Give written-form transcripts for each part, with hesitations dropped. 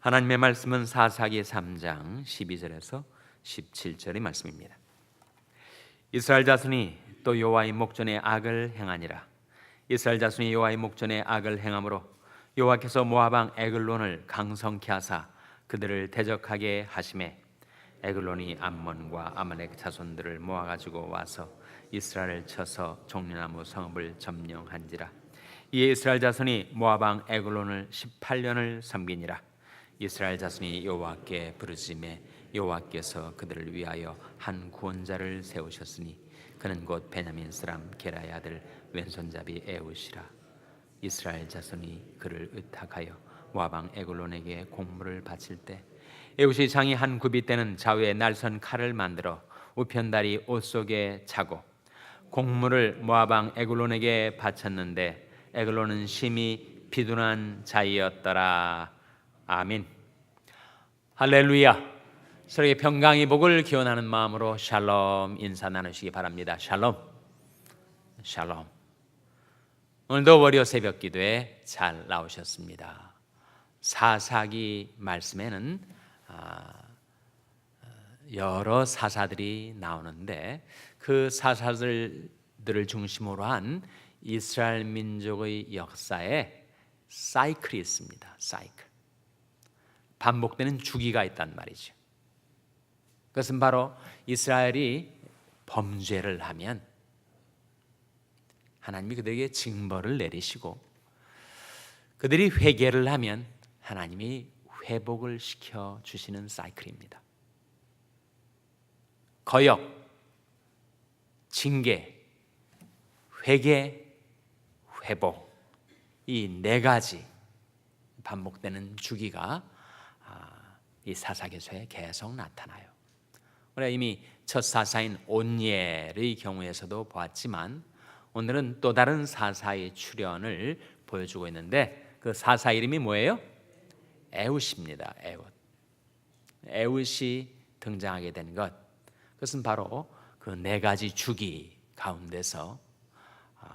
하나님의 말씀은 사사기 3장 12절에서 17절의 말씀입니다. 이스라엘 자손이 또 여호와의 목전에 악을 행하니라. 이스라엘 자손이 여호와의 목전에 악을 행함으로 여호와께서 모압 왕 에글론을 강성케 하사 그들을 대적하게 하심에 에글론이 암몬과 아말렉 자손들을 모아가지고 와서 이스라엘을 쳐서 종려나무 성읍을 점령한지라. 이에 이스라엘 자손이 모압 왕 에글론을 18년을 섬기니라. 이스라엘 자손이 여호와께 부르짖음에 여호와께서 그들을 위하여 한 구원자를 세우셨으니 그는 곧 베냐민 사람 게라의 아들 왼손잡이 에웃이라. 이스라엘 자손이 그를 의탁하여 모압 왕 에글론에게 공물을 바칠 때 에웃이 장이 한 굽이 되는 좌우에 날선 칼을 만들어 우편다리 옷 속에 차고 공물을 모압 왕 에글론에게 바쳤는데 에글론은 심히 비둔한 자이었더라. 아멘. 할렐루야. 서로에게 평강의 복을 기원하는 마음으로 샬롬 인사 나누시기 바랍니다. 샬롬. 샬롬. 오늘도 월요 새벽 기도에 잘 나오셨습니다. 사사기 말씀에는 여러 사사들이 나오는데 그 사사들을 중심으로 한 이스라엘 민족의 역사에 사이클이 있습니다. 사이클. 반복되는 주기가 있단 말이죠. 그것은 바로 이스라엘이 범죄를 하면 하나님이 그들에게 징벌을 내리시고 그들이 회개를 하면 하나님이 회복을 시켜 주시는 사이클입니다. 거역, 징계, 회개, 회복, 이 네 가지 반복되는 주기가 이 사사기서에 계속 나타나요. 우리가 이미 첫 사사인 온니엘의 경우에서도 보았지만 오늘은 또 다른 사사의 출현을 보여주고 있는데 그 사사 이름이 뭐예요? 에웃입니다. 에웃이 등장하게 된 것, 그것은 바로 그 네 가지 주기 가운데서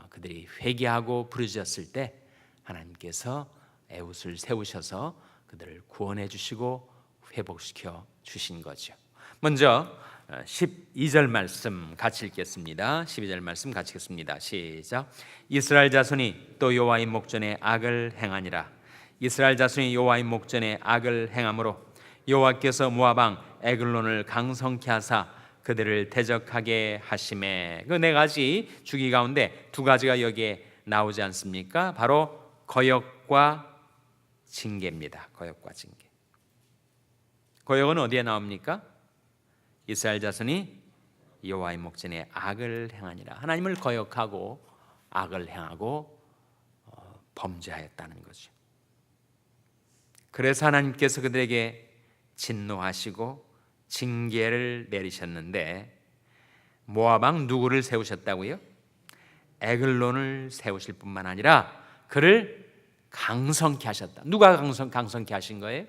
그들이 회개하고 부르짖었을 때 하나님께서 에웃을 세우셔서 그들을 구원해 주시고 회복시켜 주신 거죠. 먼저 12절 말씀 같이 읽겠습니다. 12절 말씀 같이 읽겠습니다. 시작. 이스라엘 자손이 또 여호와의 목전에 악을 행하니라. 이스라엘 자손이 여호와의 목전에 악을 행함으로 여호와께서 모압 왕 에글론을 강성케 하사 그들을 대적하게 하심에, 그 네 가지 주기 가운데 두 가지가 여기에 나오지 않습니까? 바로 거역과 징계입니다. 거역과 징계. 거역은 어디에 나옵니까? 이스라엘 자손이 여호와의 목전에 악을 행하니라. 하나님을 거역하고 악을 행하고 범죄하였다는 거죠. 그래서 하나님께서 그들에게 진노하시고 징계를 내리셨는데 모압 왕 누구를 세우셨다고요? 에글론을 세우실 뿐만 아니라 그를 강성케 하셨다. 누가 강성케 하신 거예요?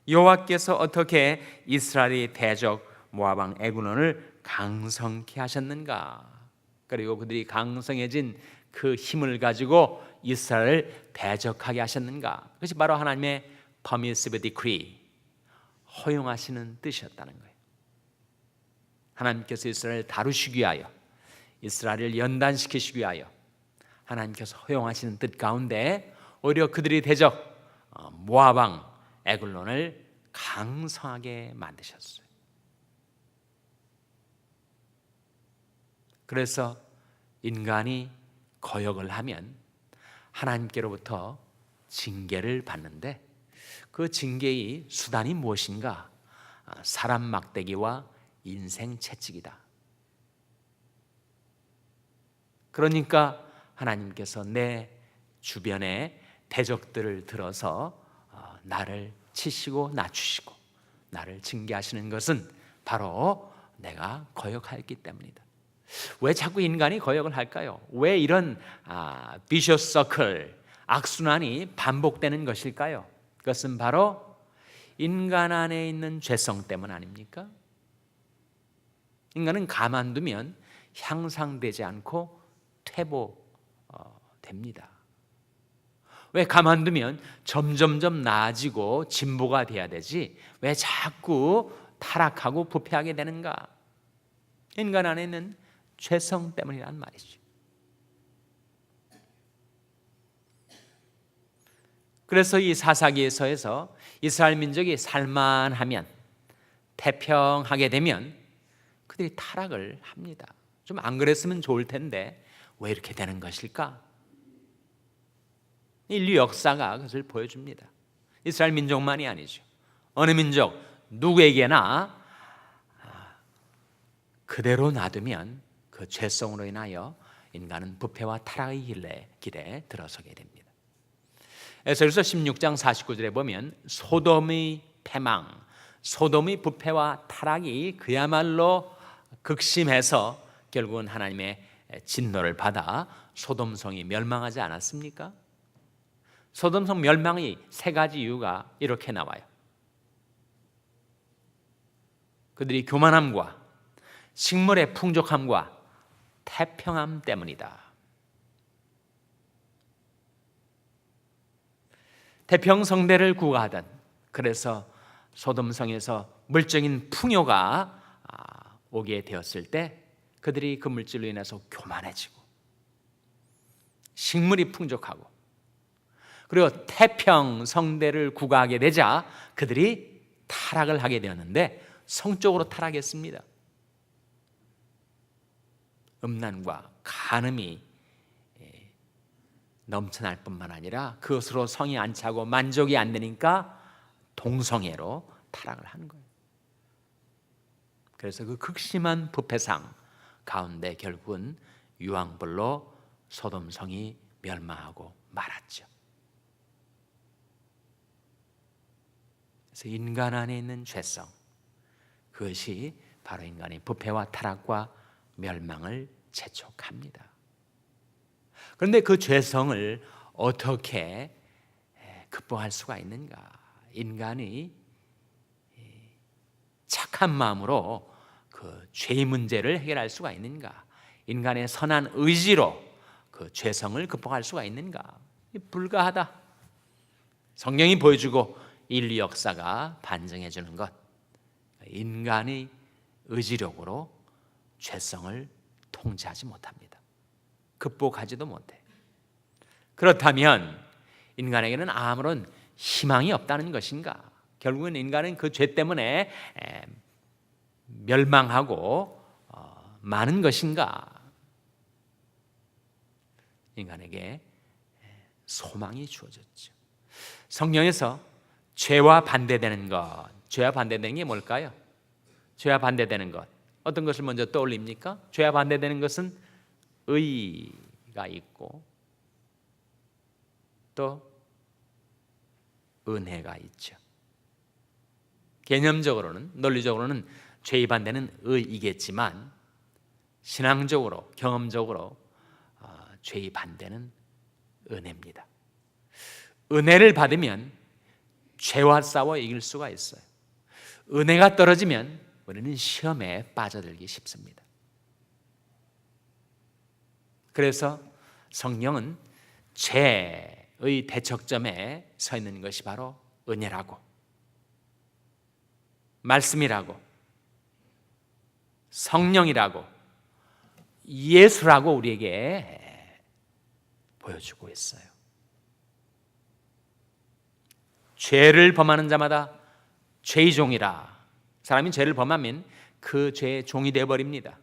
여호와께서 어떻게 이스라엘의 대적 모압 왕 에글론을 강성케 하셨는가? 그리고 그들이 강성해진 그 힘을 가지고 이스라엘을 대적하게 하셨는가? 그것이 바로 하나님의 permissive decree, 허용하시는 뜻이었다는 거예요. 하나님께서 이스라엘을 다루시기 위하여, 이스라엘을 연단시키시기 위하여 하나님께서 허용하시는 뜻 가운데 오히려 그들이 대적 모압 왕 에글론을 강성하게 만드셨어요. 그래서 인간이 거역을 하면 하나님께로부터 징계를 받는데 그 징계의 수단이 무엇인가? 사람 막대기와 인생 채찍이다. 그러니까 하나님께서 내 주변에 대적들을 들어서 나를 치시고 낮추시고 나를 징계하시는 것은 바로 내가 거역하였기 때문이다. 왜 자꾸 인간이 거역을 할까요? 왜 이런 비셔스 서클, 악순환이 반복되는 것일까요? 그것은 바로 인간 안에 있는 죄성 때문 아닙니까? 인간은 가만두면 향상되지 않고 퇴보됩니다. 왜 가만두면 점점점 나아지고 진보가 돼야 되지 왜 자꾸 타락하고 부패하게 되는가? 인간 안에는 죄성 때문이란 말이죠. 그래서 이 사사기에서에서 이스라엘 민족이 살만하면 태평하게 되면 그들이 타락을 합니다. 좀 안 그랬으면 좋을 텐데 왜 이렇게 되는 것일까? 인류 역사가 그것을 보여줍니다. 이스라엘 민족만이 아니죠. 어느 민족 누구에게나 그대로 놔두면 그 죄성으로 인하여 인간은 부패와 타락의 길에 들어서게 됩니다. 에스겔서 16장 49절에 보면 소돔의 패망, 소돔의 부패와 타락이 그야말로 극심해서 결국은 하나님의 진노를 받아 소돔성이 멸망하지 않았습니까? 소돔성 멸망의 세 가지 이유가 이렇게 나와요. 그들이 교만함과 식물의 풍족함과 태평함 때문이다. 태평성대를 구가하던, 그래서 소돔성에서 물적인 풍요가 오게 되었을 때 그들이 그 물질로 인해서 교만해지고 식물이 풍족하고 그리고 태평성대를 구가하게 되자 그들이 타락을 하게 되었는데 성적으로 타락했습니다. 음란과 간음이 넘쳐날 뿐만 아니라 그것으로 성이 안 차고 만족이 안 되니까 동성애로 타락을 하는 거예요. 그래서 그 극심한 부패상 가운데 결국은 유황불로 소돔성이 멸망하고 말았죠. 그래서 인간 안에 있는 죄성, 그것이 바로 인간의 부패와 타락과 멸망을 재촉합니다. 그런데 그 죄성을 어떻게 극복할 수가 있는가? 인간이 착한 마음으로 그 죄의 문제를 해결할 수가 있는가? 인간의 선한 의지로 그 죄성을 극복할 수가 있는가? 불가하다. 성경이 보여주고 인류 역사가 반증해 주는 것, 인간의 의지력으로 죄성을 통제하지 못합니다. 극복하지도 못해. 그렇다면 인간에게는 아무런 희망이 없다는 것인가? 결국은 인간은 그 죄 때문에 멸망하고 마는 것인가? 인간에게 소망이 주어졌죠. 성경에서 죄와 반대되는 것, 죄와 반대되는 게 뭘까요? 죄와 반대되는 것, 어떤 것을 먼저 떠올립니까? 죄와 반대되는 것은 의가 있고 또 은혜가 있죠. 개념적으로는, 논리적으로는 죄의 반대는 의이겠지만 신앙적으로, 경험적으로 죄의 반대는 은혜입니다. 은혜를 받으면 죄와 싸워 이길 수가 있어요. 은혜가 떨어지면 우리는 시험에 빠져들기 쉽습니다. 그래서 성경은 죄의 대척점에 서 있는 것이 바로 은혜라고, 말씀이라고, 성령이라고, 예수라고 우리에게 보여주고 있어요. 죄를 범하는 자마다 죄의 종이라. 사람이 죄를 범하면 그 죄의 종이 되어버립니다.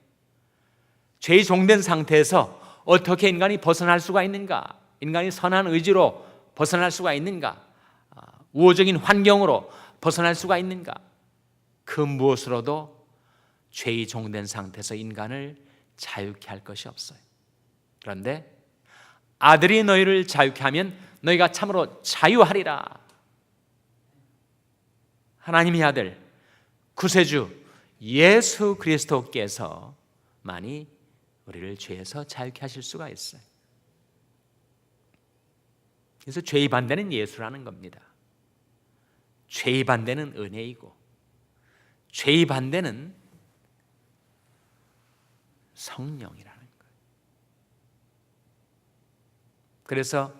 죄의 종된 상태에서 어떻게 인간이 벗어날 수가 있는가? 인간이 선한 의지로 벗어날 수가 있는가? 우호적인 환경으로 벗어날 수가 있는가? 그 무엇으로도 죄의 종된 상태에서 인간을 자유케 할 것이 없어요. 그런데 아들이 너희를 자유케 하면 너희가 참으로 자유하리라. 하나님의 아들 구세주 예수 그리스도께서만이 우리를 죄에서 자유케 하실 수가 있어요. 그래서 죄의 반대는 예수라는 겁니다. 죄의 반대는 은혜이고 죄의 반대는 성령이라는 거예요. 그래서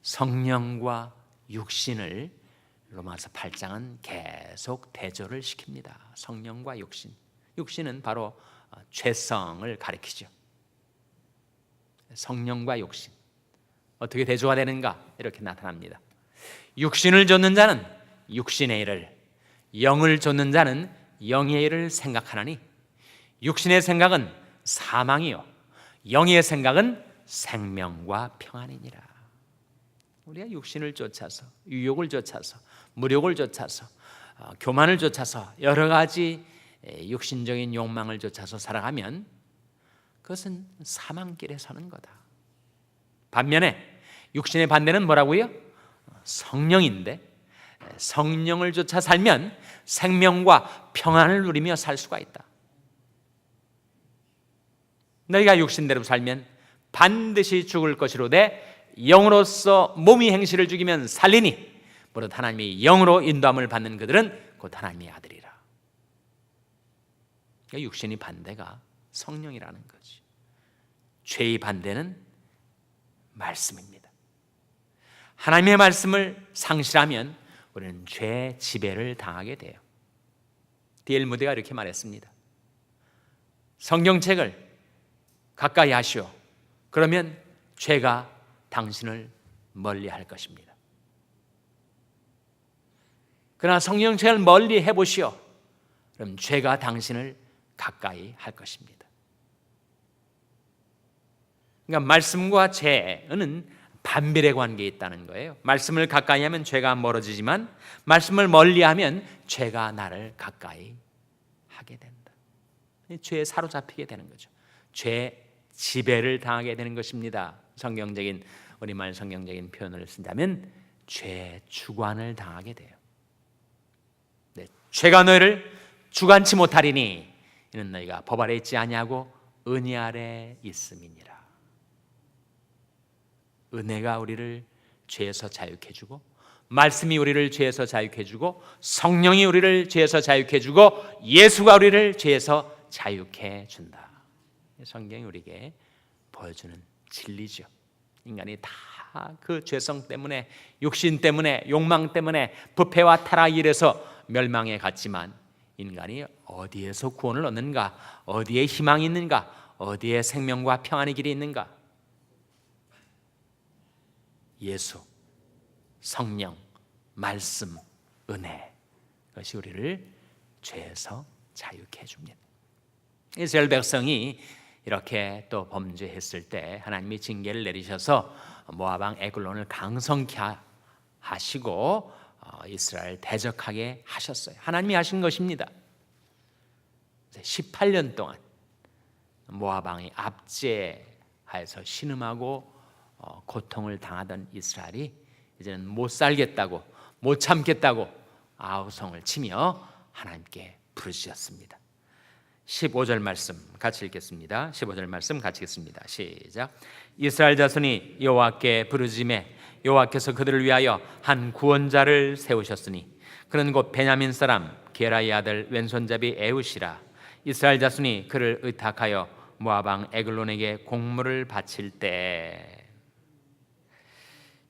성령과 육신을 로마서 8장은 계속 대조를 시킵니다. 성령과 육신. 육신은 바로 죄성을 가리키죠. 성령과 육신. 어떻게 대조가 되는가? 이렇게 나타납니다. 육신을 좇는 자는 육신의 일을, 영을 좇는 자는 영의 일을 생각하나니 육신의 생각은 사망이요 영의 생각은 생명과 평안이니라. 우리가 육신을 쫓아서, 유욕을 쫓아서, 무욕을 쫓아서, 교만을 쫓아서, 여러 가지 육신적인 욕망을 쫓아서 살아가면 그것은 사망길에 서는 거다. 반면에 육신의 반대는 뭐라고요? 성령인데, 성령을 쫓아 살면 생명과 평안을 누리며 살 수가 있다. 너희가 육신대로 살면 반드시 죽을 것이로되 영으로서 몸이 행실을 죽이면 살리니 무릇 하나님이 영으로 인도함을 받는 그들은 곧 하나님의 아들이라. 그러니까 육신이 반대가 성령이라는 거지. 죄의 반대는 말씀입니다. 하나님의 말씀을 상실하면 우리는 죄의 지배를 당하게 돼요. D.L. 무디가 이렇게 말했습니다. 성경책을 가까이 하시오. 그러면 죄가 당신을 멀리할 것입니다. 그러나 성경책을 멀리 해보시오. 그럼 죄가 당신을 가까이 할 것입니다. 그러니까 말씀과 죄는 반비례 관계에 있다는 거예요. 말씀을 가까이 하면 죄가 멀어지지만 말씀을 멀리하면 죄가 나를 가까이 하게 된다. 죄에 사로잡히게 되는 거죠. 죄 지배를 당하게 되는 것입니다. 성경적인 우리말 성경적인 표현을 쓴다면 죄 주관을 당하게 돼요. 네, 죄가 너희를 주관치 못하리니 이는 너희가 법 아래 있지 아니하고 은혜 아래 있음이니라. 은혜가 우리를 죄에서 자유케 해주고, 말씀이 우리를 죄에서 자유케 해주고, 성령이 우리를 죄에서 자유케 해주고, 예수가 우리를 죄에서 자유케 해준다. 성경이 우리에게 보여주는 진리죠. 인간이 다 그 죄성 때문에, 육신 때문에, 욕망 때문에, 부패와 타락 일에서 멸망에 갔지만 인간이 어디에서 구원을 얻는가? 어디에 희망이 있는가? 어디에 생명과 평안의 길이 있는가? 예수, 성령, 말씀, 은혜, 그것이 우리를 죄에서 자유케 해줍니다. 이스라엘 백성이 이렇게 또 범죄했을 때 하나님이 징계를 내리셔서 모압 왕 에글론을 강성케 하시고 이스라엘 대적하게 하셨어요. 하나님이 하신 것입니다. 18년 동안 모압 왕이 압제하여서 신음하고 고통을 당하던 이스라엘이 이제는 못 살겠다고, 못 참겠다고 아우성을 치며 하나님께 부르짖었습니다. 15절 말씀 같이 읽겠습니다. 15절 말씀 같이 읽습니다. 시작. 이스라엘 자손이 여호와께 부르짖매 여호와께서 그들을 위하여 한 구원자를 세우셨으니 그는 곧 베냐민 사람 게라의 아들 왼손잡이 에웃이라. 이스라엘 자손이 그를 의탁하여 모압 왕 에글론에게 공물을 바칠 때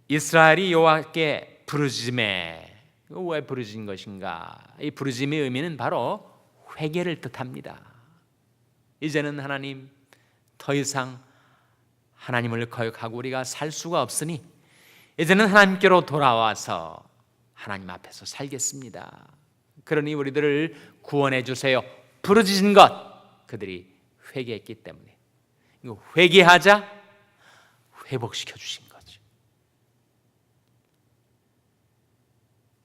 이스라엘이 여호와께 부르짖매. 왜 부르짖은 것인가? 이 부르짖음의 의미는 바로 회개를 뜻합니다. 이제는 하나님, 더 이상 하나님을 거역하고 우리가 살 수가 없으니 이제는 하나님께로 돌아와서 하나님 앞에서 살겠습니다. 그러니 우리들을 구원해 주세요. 부르짖은 것, 그들이 회개했기 때문에 회개하자 회복시켜 주신 거죠.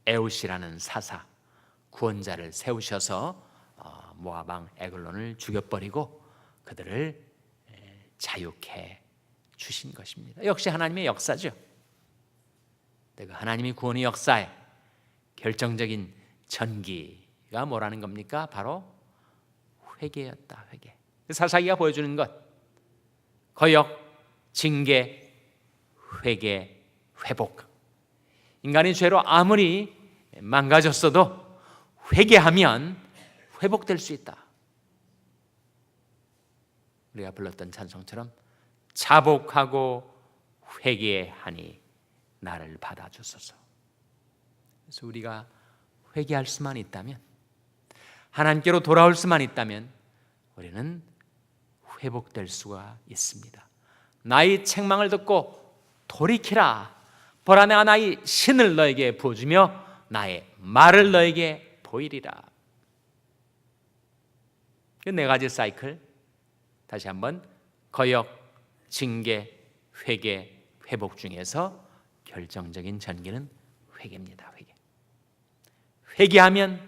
에웃이라는 사사, 구원자를 세우셔서 모압 왕 에글론을 죽여버리고 그들을 자유케 주신 것입니다. 역시 하나님의 역사죠. 하나님이 구원의 역사에 결정적인 전기가 뭐라는 겁니까? 바로 회개였다. 회개. 사사기가 보여주는 것, 거역, 징계, 회개, 회복. 인간의 죄로 아무리 망가졌어도 회개하면 회복될 수 있다. 우리가 불렀던 찬송처럼 자복하고 회개하니 나를 받아주소서. 그래서 우리가 회개할 수만 있다면, 하나님께로 돌아올 수만 있다면 우리는 회복될 수가 있습니다. 나의 책망을 듣고 돌이키라. 보라, 내가 나의 신을 너에게 부어주며 나의 말을 너에게 보이리라. 그 네 가지 사이클 다시 한번 거역, 징계, 회개, 회복 중에서 결정적인 전기는 회개입니다. 회개하면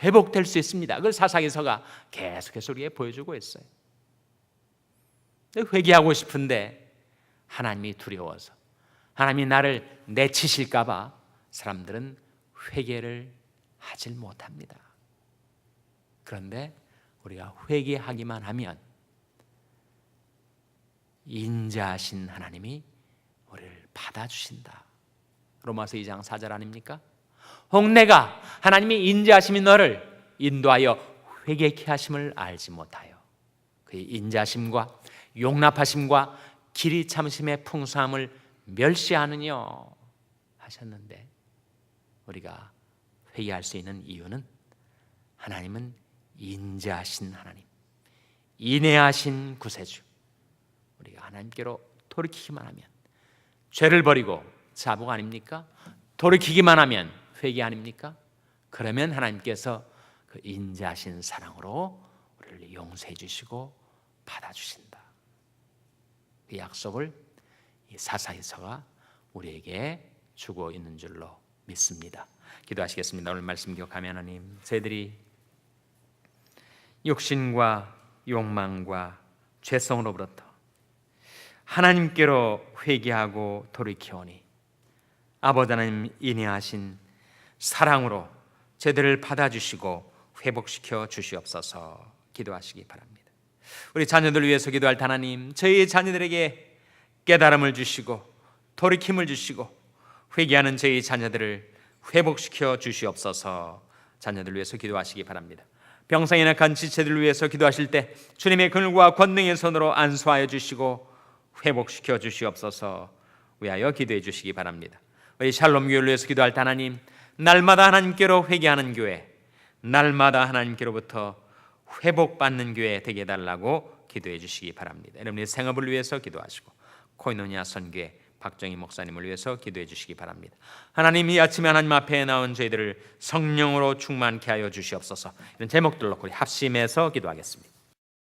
회복될 수 있습니다. 그걸 사사기서가 계속해서 우리에게 보여주고 있어요. 회개하고 싶은데 하나님이 두려워서, 하나님이 나를 내치실까 봐 사람들은 회개를 하질 못합니다. 그런데 우리가 회개하기만 하면 인자하신 하나님이 우리를 받아주신다. 로마서 2장 4절 아닙니까? 혹 내가 하나님이 인자하심이 너를 인도하여 회개케 하심을 알지 못하여 그의 인자하심과 용납하심과 길이 참으심의 풍성함을 멸시하느냐 하셨는데, 우리가 회개할 수 있는 이유는 하나님은 인자하신 하나님, 인애하신 구세주, 우리가 하나님께로 돌이키기만 하면, 죄를 버리고 자복 아닙니까? 돌이키기만 하면 회개 아닙니까? 그러면 하나님께서 그 인자하신 사랑으로 우리를 용서해 주시고 받아주신다. 그 약속을 이 사사기서가 우리에게 주고 있는 줄로 믿습니다. 기도하시겠습니다. 오늘 말씀 기억하며 하나님, 저희들이 욕심과 욕망과 죄성으로부터 하나님께로 회개하고 돌이켜오니 아버지 하나님 인애하신 사랑으로 저희들을 받아주시고 회복시켜 주시옵소서. 기도하시기 바랍니다. 우리 자녀들 위해서 기도할 하나님, 저희 자녀들에게 깨달음을 주시고 돌이킴을 주시고 회개하는 저희 자녀들을 회복시켜 주시옵소서. 자녀들 위해서 기도하시기 바랍니다. 병상에 낙한 지체들을 위해서 기도하실 때 주님의 그늘과 권능의 손으로 안수하여 주시고 회복시켜 주시옵소서. 위하여 기도해 주시기 바랍니다. 우리 샬롬 교회를 위해서 기도할 때 하나님, 날마다 하나님께로 회개하는 교회, 날마다 하나님께로부터 회복받는 교회 되게 해달라고 기도해 주시기 바랍니다. 여러분의 생업을 위해서 기도하시고 코이노니아 선교회 박정희 목사님을 위해서 기도해 주시기 바랍니다. 하나님, 이 아침에 하나님 앞에 나온 저희들을 성령으로 충만케 하여 주시옵소서. 이런 제목들로 우리 합심해서 기도하겠습니다.